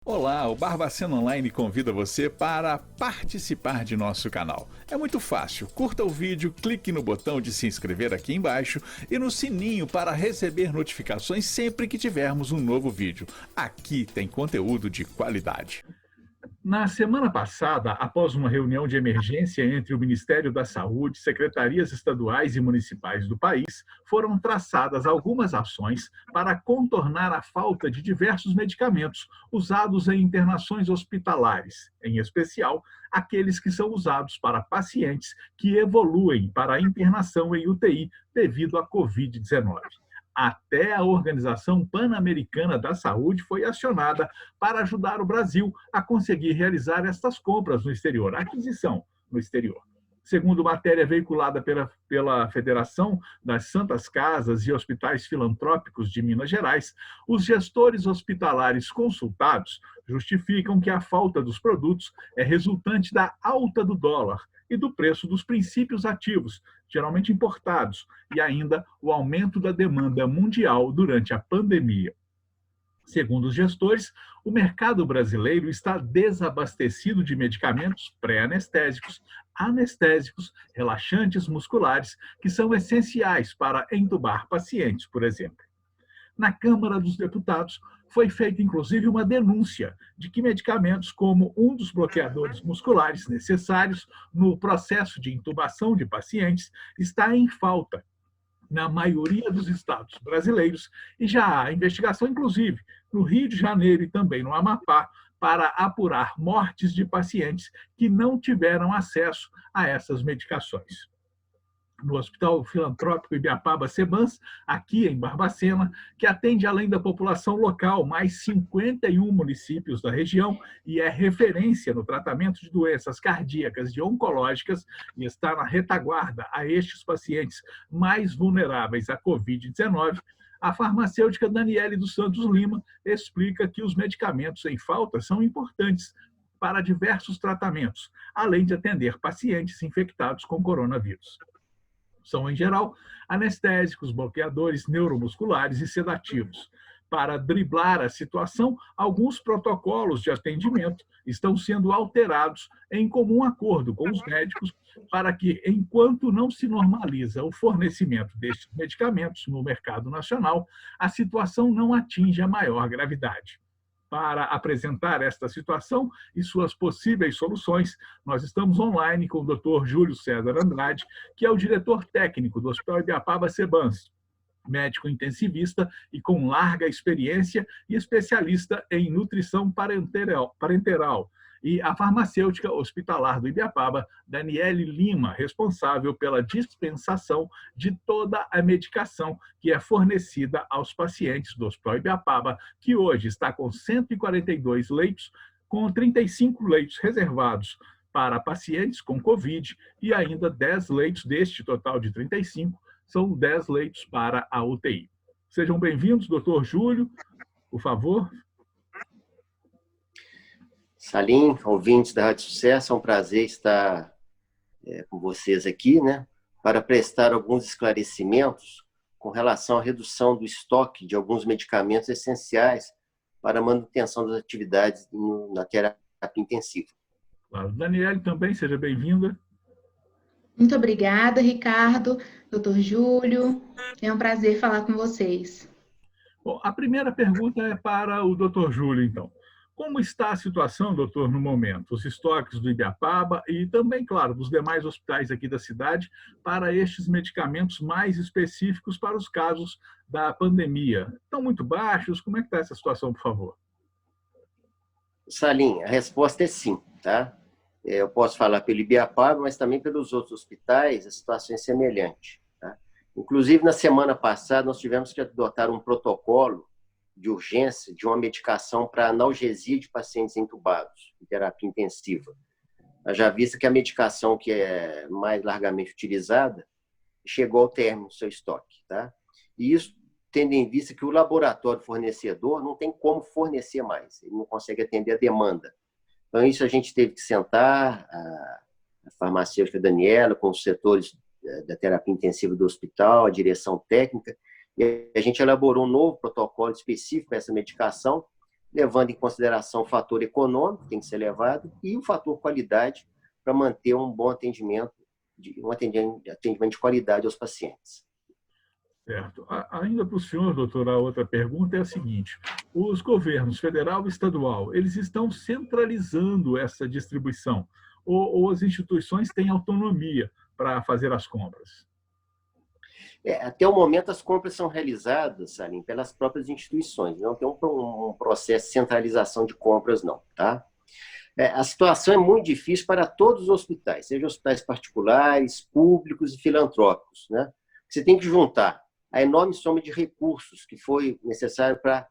Olá, o Barbacena Online convida você para participar de nosso canal. É muito fácil, curta o vídeo, clique no botão de se inscrever aqui embaixo e no sininho para receber notificações sempre que tivermos um novo vídeo. Aqui tem conteúdo de qualidade. Na semana passada, após uma reunião de emergência entre o Ministério da Saúde, secretarias estaduais e municipais do país, foram traçadas algumas ações para contornar a falta de diversos medicamentos usados em internações hospitalares, em especial aqueles que são usados para pacientes que evoluem para a internação em UTI devido à Covid-19. Até a Organização Pan-Americana da Saúde foi acionada para ajudar o Brasil a conseguir realizar estas compras no exterior, a aquisição no exterior. Segundo matéria veiculada pela Federação das Santas Casas e Hospitais Filantrópicos de Minas Gerais, os gestores hospitalares consultados justificam que a falta dos produtos é resultante da alta do dólar e do preço dos princípios ativos, geralmente importados, e ainda o aumento da demanda mundial durante a pandemia. Segundo os gestores, o mercado brasileiro está desabastecido de medicamentos pré-anestésicos, anestésicos, relaxantes musculares, que são essenciais para entubar pacientes, por exemplo. Na Câmara dos Deputados, foi feita inclusive uma denúncia de que medicamentos como um dos bloqueadores musculares necessários no processo de intubação de pacientes está em falta na maioria dos estados brasileiros e já há investigação, inclusive, no Rio de Janeiro e também no Amapá, para apurar mortes de pacientes que não tiveram acesso a essas medicações. No Hospital Filantrópico Ibiapaba Sebans, aqui em Barbacena, que atende além da população local, mais 51 municípios da região e é referência no tratamento de doenças cardíacas e oncológicas e está na retaguarda a estes pacientes mais vulneráveis à Covid-19, a farmacêutica Daniele dos Santos Lima explica que os medicamentos em falta são importantes para diversos tratamentos, além de atender pacientes infectados com coronavírus. São, em geral, anestésicos, bloqueadores neuromusculares e sedativos. Para driblar a situação, alguns protocolos de atendimento estão sendo alterados em comum acordo com os médicos para que, enquanto não se normaliza o fornecimento destes medicamentos no mercado nacional, a situação não atinja maior gravidade. Para apresentar esta situação e suas possíveis soluções, nós estamos online com o Dr. Júlio César Andrade, que é o diretor técnico do Hospital Ibiapaba Sebans, médico intensivista e com larga experiência e especialista em nutrição parenteral, e a farmacêutica hospitalar do Ibiapaba, Daniele Lima, responsável pela dispensação de toda a medicação que é fornecida aos pacientes do Hospital Ibiapaba, que hoje está com 142 leitos, com 35 leitos reservados para pacientes com Covid e ainda 10 leitos deste total de 35, são 10 leitos para a UTI. Sejam bem-vindos, doutor Júlio, por favor. Salim, ouvintes da Rádio Sucesso, é um prazer estar com vocês aqui, né, para prestar alguns esclarecimentos com relação à redução do estoque de alguns medicamentos essenciais para a manutenção das atividades na terapia intensiva. Claro. Daniele também, seja bem-vinda. Muito obrigada, Ricardo, doutor Júlio. É um prazer falar com vocês. Bom, a primeira pergunta é para o doutor Júlio, então. Como está a situação, doutor, no momento? Os estoques do Ibiapaba e também, claro, dos demais hospitais aqui da cidade para estes medicamentos mais específicos para os casos da pandemia. Estão muito baixos? Como é que está essa situação, por favor? Salim, a resposta é sim, tá? Eu posso falar pelo Ibiapaba, mas também pelos outros hospitais, a situação é semelhante, tá? Inclusive, na semana passada, nós tivemos que adotar um protocolo de urgência de uma medicação para analgesia de pacientes entubados em terapia intensiva. Já vista que a medicação que é mais largamente utilizada chegou ao término do seu estoque, tá? E isso tendo em vista que o laboratório fornecedor não tem como fornecer mais, ele não consegue atender a demanda. Então, isso a gente teve que sentar, a farmacêutica Daniela, com os setores da terapia intensiva do hospital, a direção técnica, e a gente elaborou um novo protocolo específico para essa medicação, levando em consideração o fator econômico, que tem que ser levado, e o fator qualidade, para manter um bom atendimento, um atendimento de qualidade aos pacientes. Certo. Ainda para o senhor, doutor, a outra pergunta é a seguinte: os governos federal e estadual, eles estão centralizando essa distribuição ou as instituições têm autonomia para fazer as compras? Até o momento, as compras são realizadas, Salim, pelas próprias instituições. Não tem um processo de centralização de compras, não. Tá? A situação é muito difícil para todos os hospitais, sejam hospitais particulares, públicos e filantrópicos. Né? Você tem que juntar a enorme soma de recursos que foi necessário para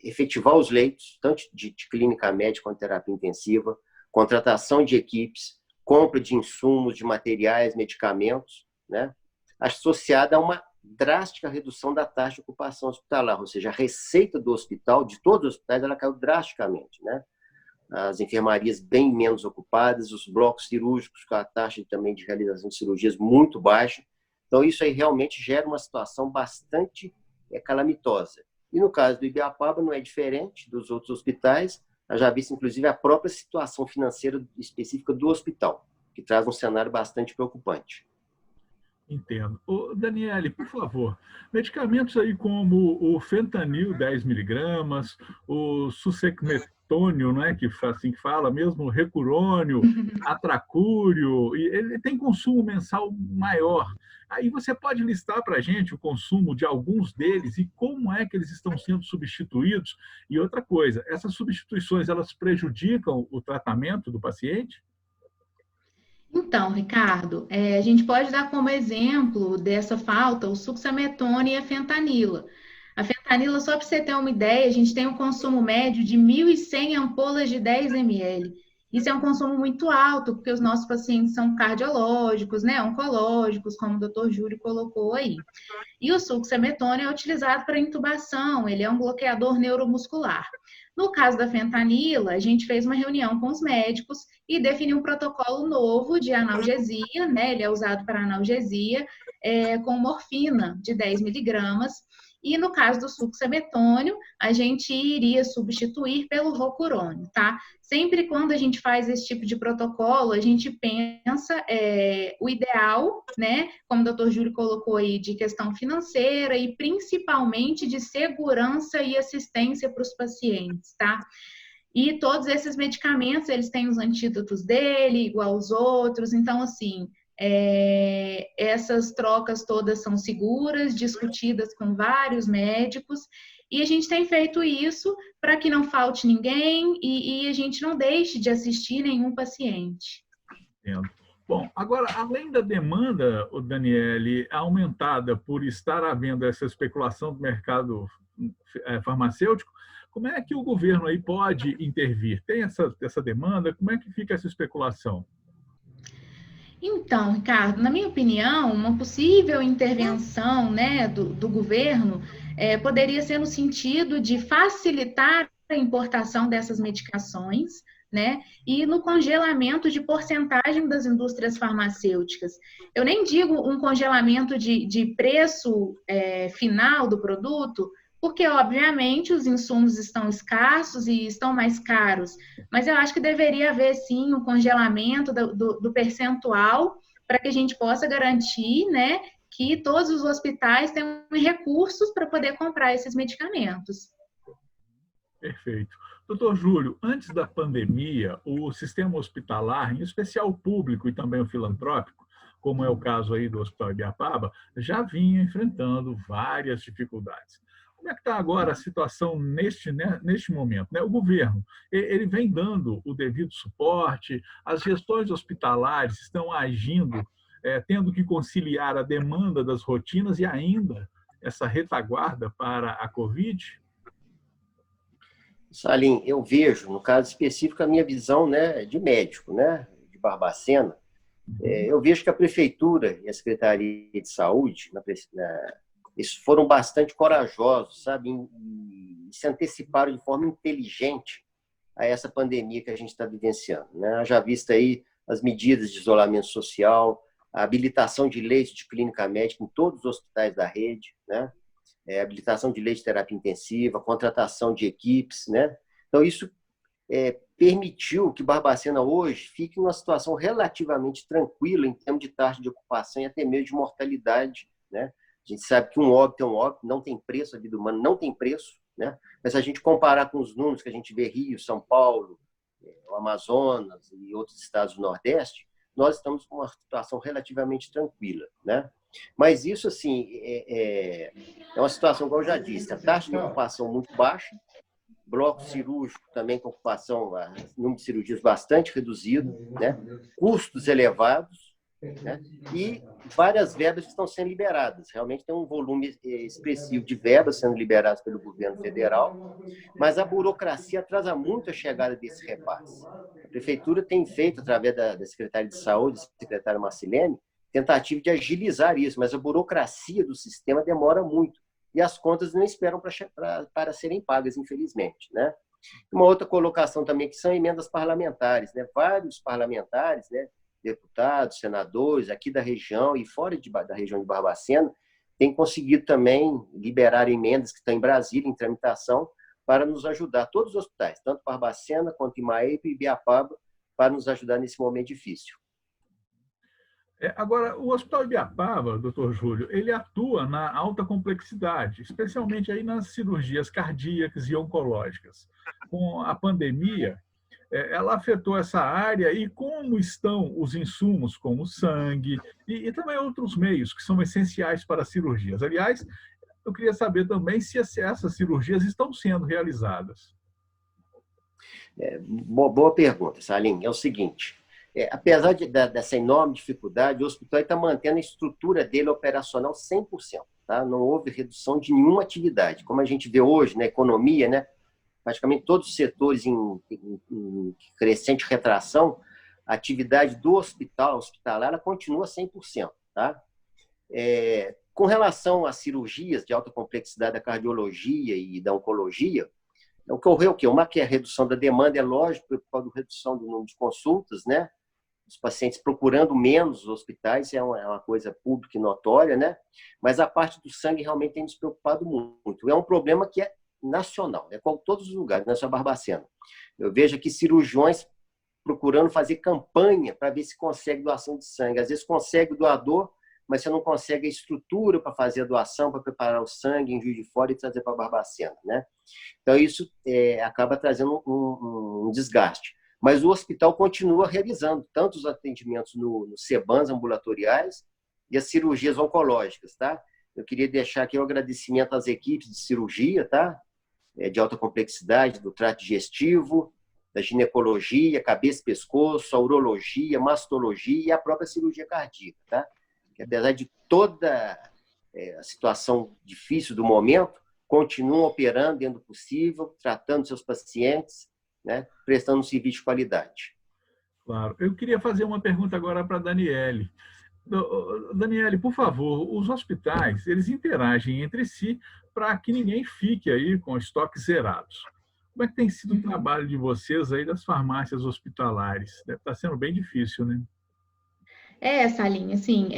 efetivar os leitos, tanto de clínica médica quanto terapia intensiva, contratação de equipes, compra de insumos, de materiais, medicamentos, né? Associada a uma drástica redução da taxa de ocupação hospitalar, ou seja, a receita do hospital, de todos os hospitais, ela caiu drasticamente, né? As enfermarias bem menos ocupadas, os blocos cirúrgicos com a taxa também de realização de cirurgias muito baixa. Então, isso aí realmente gera uma situação bastante calamitosa. E no caso do Ibiapaba não é diferente dos outros hospitais, já visto inclusive a própria situação financeira específica do hospital, que traz um cenário bastante preocupante. Entendo. Ô, Daniele, por favor, medicamentos aí como o fentanil 10 miligramas, o succinetônio, não é que assim que fala mesmo, o recurônio, atracúrio, e ele tem consumo mensal maior. Aí você pode listar para a gente o consumo de alguns deles e como é que eles estão sendo substituídos? E outra coisa, essas substituições, elas prejudicam o tratamento do paciente? Então, Ricardo, a gente pode dar como exemplo dessa falta o succinetona e a fentanila. A fentanila, só para você ter uma ideia, a gente tem um consumo médio de 1.100 ampolas de 10 ml. Isso é um consumo muito alto, porque os nossos pacientes são cardiológicos, né, oncológicos, como o doutor Júlio colocou aí. E o succinetona é utilizado para intubação, ele é um bloqueador neuromuscular. No caso da fentanila, a gente fez uma reunião com os médicos e definiu um protocolo novo de analgesia, né? Ele é usado para analgesia, com morfina de 10 miligramas. E no caso do succinetônio, a gente iria substituir pelo rocurônio, tá? Sempre quando a gente faz esse tipo de protocolo, a gente pensa o ideal, né? Como o doutor Júlio colocou aí, de questão financeira e principalmente de segurança e assistência para os pacientes, tá? E todos esses medicamentos, eles têm os antídotos dele, igual os outros, então, assim, essas trocas todas são seguras, discutidas com vários médicos, e a gente tem feito isso para que não falte ninguém e a gente não deixe de assistir nenhum paciente. Entendo. Bom, agora, além da demanda, Daniele, aumentada por estar havendo essa especulação do mercado farmacêutico, como é que o governo aí pode intervir? Tem essa demanda? Como é que fica essa especulação? Então, Ricardo, na minha opinião, uma possível intervenção, né, do governo poderia ser no sentido de facilitar a importação dessas medicações, né, e no congelamento de porcentagem das indústrias farmacêuticas. Eu nem digo um congelamento de preço final do produto, porque, obviamente, os insumos estão escassos e estão mais caros, mas eu acho que deveria haver, sim, um congelamento do percentual para que a gente possa garantir, né, que todos os hospitais tenham recursos para poder comprar esses medicamentos. Perfeito. Doutor Júlio, antes da pandemia, o sistema hospitalar, em especial o público e também o filantrópico, como é o caso aí do Hospital Ibiapaba, já vinha enfrentando várias dificuldades. Como é que está agora a situação neste momento? Né? O governo ele vem dando o devido suporte, as gestões hospitalares estão agindo, tendo que conciliar a demanda das rotinas e ainda essa retaguarda para a Covid? Salim, eu vejo, no caso específico, a minha visão, né, de médico, né, de Barbacena, eu vejo que a Prefeitura e a Secretaria de Saúde eles foram bastante corajosos, sabe, e se anteciparam de forma inteligente a essa pandemia que a gente está vivenciando, né? Já visto aí as medidas de isolamento social, a habilitação de leitos de clínica médica em todos os hospitais da rede, né? habilitação de leite de terapia intensiva, contratação de equipes, né? Então, isso permitiu que Barbacena hoje fique numa situação relativamente tranquila em termos de taxa de ocupação e até mesmo de mortalidade, né? A gente sabe que um óbito é um óbito, não tem preço, a vida humana não tem preço, né? Mas se a gente comparar com os números que a gente vê Rio, São Paulo, o Amazonas e outros estados do Nordeste, nós estamos com uma situação relativamente tranquila, né? Mas isso, assim, é uma situação, como eu já disse, a taxa de ocupação muito baixa, bloco cirúrgico também com ocupação, número de cirurgias bastante reduzido, né? Custos elevados, né? E várias verbas que estão sendo liberadas. Realmente tem um volume expressivo de verbas sendo liberadas pelo governo federal, mas a burocracia atrasa muito a chegada desse repasse. A prefeitura tem feito, através da Secretaria de Saúde, secretária Marcilene, tentativa de agilizar isso, mas a burocracia do sistema demora muito. E as contas não esperam para serem pagas, infelizmente, né? Uma outra colocação também, que são emendas parlamentares, né? Vários parlamentares, né? Deputados, senadores, aqui da região e fora da região de Barbacena, têm conseguido também liberar emendas que estão em Brasília, em tramitação, para nos ajudar, todos os hospitais, tanto Barbacena quanto Imaepe e Ibiapaba, para nos ajudar nesse momento difícil. Agora, o Hospital Ibiapaba, doutor Júlio, ele atua na alta complexidade, especialmente aí nas cirurgias cardíacas e oncológicas. Com a pandemia, ela afetou essa área e como estão os insumos, como o sangue e também outros meios que são essenciais para as cirurgias. Aliás, eu queria saber também se essas cirurgias estão sendo realizadas. Boa pergunta, Salim. É o seguinte, apesar dessa enorme dificuldade, o hospital está mantendo a estrutura dele operacional 100%. Tá? Não houve redução de nenhuma atividade. Como a gente vê hoje na economia, né? Praticamente todos os setores em crescente retração, a atividade do hospitalar, ela continua 100%. Tá? Com relação às cirurgias de alta complexidade da cardiologia e da oncologia, ocorreu o quê? Uma que é a redução da demanda, é lógico, por causa da redução do número de consultas, né? Os pacientes procurando menos os hospitais, é uma coisa pública e notória, né? Mas a parte do sangue realmente tem nos preocupado muito. É um problema que é nacional, é como todos os lugares, não é só Barbacena. Eu vejo aqui cirurgiões procurando fazer campanha para ver se consegue doação de sangue. Às vezes consegue o doador, mas você não consegue a estrutura para fazer a doação, para preparar o sangue em Juiz de Fora e trazer para Barbacena, né? Então, isso acaba trazendo um desgaste. Mas o hospital continua realizando tanto os atendimentos nos CEBANs ambulatoriais e as cirurgias oncológicas, tá? Eu queria deixar aqui um agradecimento às equipes de cirurgia, tá? De alta complexidade, do trato digestivo, da ginecologia, cabeça e pescoço, a urologia, mastologia e a própria cirurgia cardíaca, tá? Que apesar de toda a situação difícil do momento, continuam operando dentro do possível, tratando seus pacientes, né, prestando um serviço de qualidade. Claro. Eu queria fazer uma pergunta agora para a Daniele. Daniele, por favor, os hospitais, eles interagem entre si para que ninguém fique aí com estoques zerados. Como é que tem sido o trabalho de vocês aí das farmácias hospitalares? Deve estar sendo bem difícil, né? Salinha, assim,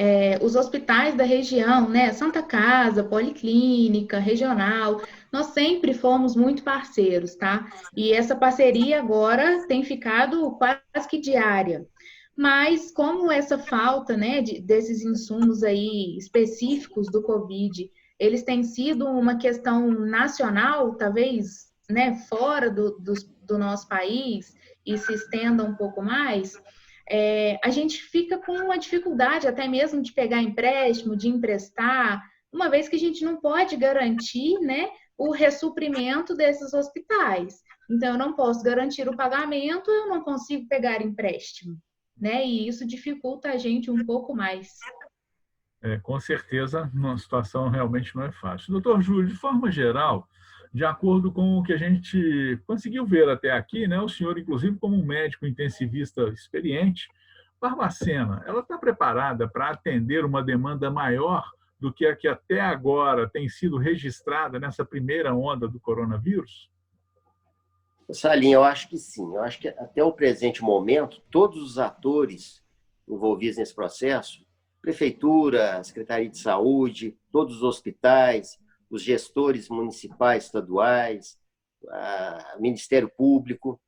os hospitais da região, né, Santa Casa, Policlínica, Regional, nós sempre fomos muito parceiros, tá? E essa parceria agora tem ficado quase que diária. Mas como essa falta, né, desses insumos aí específicos do Covid, eles têm sido uma questão nacional, talvez, né, fora do nosso país e se estenda um pouco mais, a gente fica com uma dificuldade até mesmo de pegar empréstimo, de emprestar, uma vez que a gente não pode garantir, né, o ressuprimento desses hospitais. Então, eu não posso garantir o pagamento, eu não consigo pegar empréstimo, né? E isso dificulta a gente um pouco mais. Com certeza, uma situação realmente não é fácil. Doutor Júlio, de forma geral, de acordo com o que a gente conseguiu ver até aqui, né, o senhor, inclusive, como um médico intensivista experiente, Barbacena, ela está preparada para atender uma demanda maior do que a que até agora tem sido registrada nessa primeira onda do coronavírus? Salim, eu acho que sim. Eu acho que até o presente momento, todos os atores envolvidos nesse processo, Prefeitura, Secretaria de Saúde, todos os hospitais, os gestores municipais, estaduais, o Ministério Público,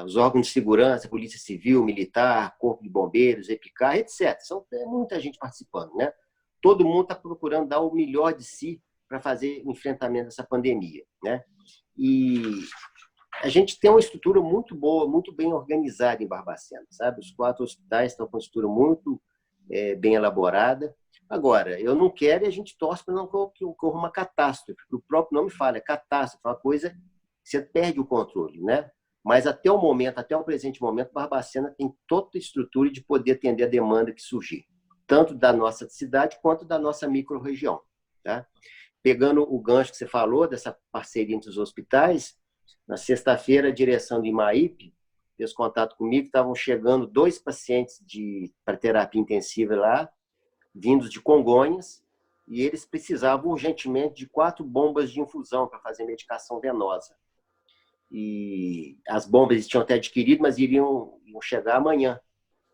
os órgãos de segurança, Polícia Civil, Militar, Corpo de Bombeiros, EPICAR, etc. É muita gente participando, né? Todo mundo está procurando dar o melhor de si para fazer o enfrentamento dessa pandemia, né? E a gente tem uma estrutura muito boa, muito bem organizada em Barbacena, sabe? Os 4 hospitais estão com uma estrutura muito bem elaborada. Agora, eu não quero e a gente torce para não que ocorra uma catástrofe, porque o próprio nome fala, é catástrofe, é uma coisa que você perde o controle, né? Mas até o momento, até o presente momento, Barbacena tem toda a estrutura de poder atender a demanda que surgir, tanto da nossa cidade quanto da nossa microrregião, tá? Pegando o gancho que você falou, dessa parceria entre os hospitais, na sexta-feira, a direção do IMAIP fez contato comigo, estavam chegando 2 pacientes para terapia intensiva lá, vindos de Congonhas, e eles precisavam urgentemente de 4 bombas de infusão para fazer medicação venosa. E as bombas eles tinham até adquirido, mas iam chegar amanhã.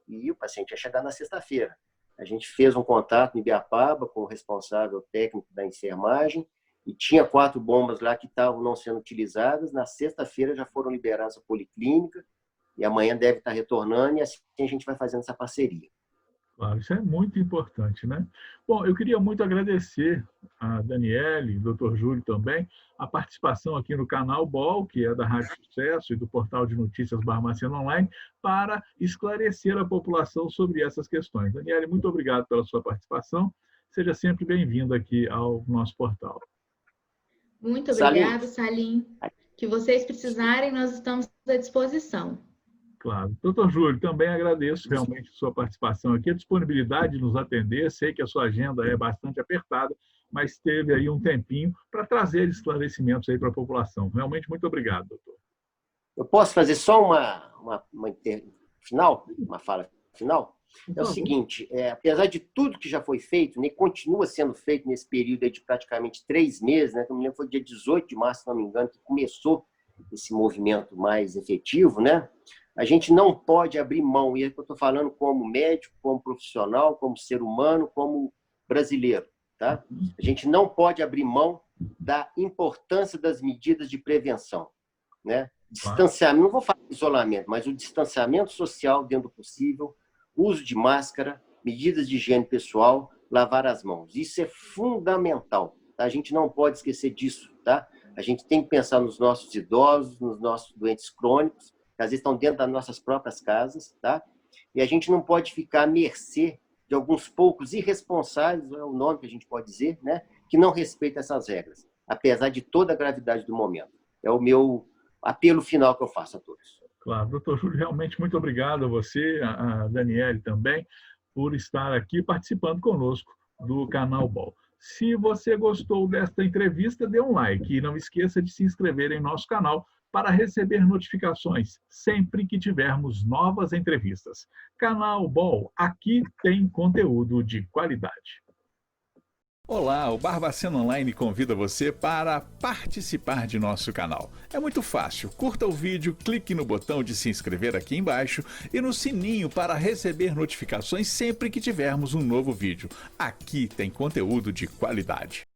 E o paciente ia chegar na sexta-feira. A gente fez um contato em Ibiapaba com o responsável técnico da enfermagem e tinha 4 bombas lá que estavam não sendo utilizadas. Na sexta-feira já foram liberadas a policlínica e amanhã deve estar retornando e assim a gente vai fazendo essa parceria. Claro, isso é muito importante, né? Bom, eu queria muito agradecer a Daniele, Dr. Júlio também, a participação aqui no canal BOL, que é da Rádio Sucesso e do portal de notícias Barbacena Online, para esclarecer a população sobre essas questões. Daniele, muito obrigado pela sua participação. Seja sempre bem-vindo aqui ao nosso portal. Muito obrigada, Salim. Que vocês precisarem, nós estamos à disposição. Claro. Doutor Júlio, também agradeço realmente a sua participação aqui, a disponibilidade de nos atender. Sei que a sua agenda é bastante apertada, mas teve aí um tempinho para trazer esclarecimentos aí para a população. Realmente, muito obrigado, doutor. Eu posso fazer só uma fala final? É o seguinte, apesar de tudo que já foi feito, né, continua sendo feito nesse período aí de praticamente 3 meses, né, que eu me lembro foi dia 18 de março, se não me engano, que começou esse movimento mais efetivo, né? A gente não pode abrir mão, e é o que eu estou falando como médico, como profissional, como ser humano, como brasileiro, tá? A gente não pode abrir mão da importância das medidas de prevenção, né? Distanciamento, não vou falar de isolamento, mas o distanciamento social dentro do possível, uso de máscara, medidas de higiene pessoal, lavar as mãos. Isso é fundamental, tá? A gente não pode esquecer disso, tá? A gente tem que pensar nos nossos idosos, nos nossos doentes crônicos, que às vezes estão dentro das nossas próprias casas, tá? E a gente não pode ficar à mercê de alguns poucos irresponsáveis, é o nome que a gente pode dizer, né? Que não respeitam essas regras, apesar de toda a gravidade do momento. É o meu apelo final que eu faço a todos. Claro, doutor Júlio, realmente muito obrigado a você, a Daniele também, por estar aqui participando conosco do canal BOL. Se você gostou desta entrevista, dê um like e não esqueça de se inscrever em nosso canal para receber notificações sempre que tivermos novas entrevistas. Canal BOL, aqui tem conteúdo de qualidade. Olá, o Barbacena Online convida você para participar de nosso canal. É muito fácil, curta o vídeo, clique no botão de se inscrever aqui embaixo e no sininho para receber notificações sempre que tivermos um novo vídeo. Aqui tem conteúdo de qualidade.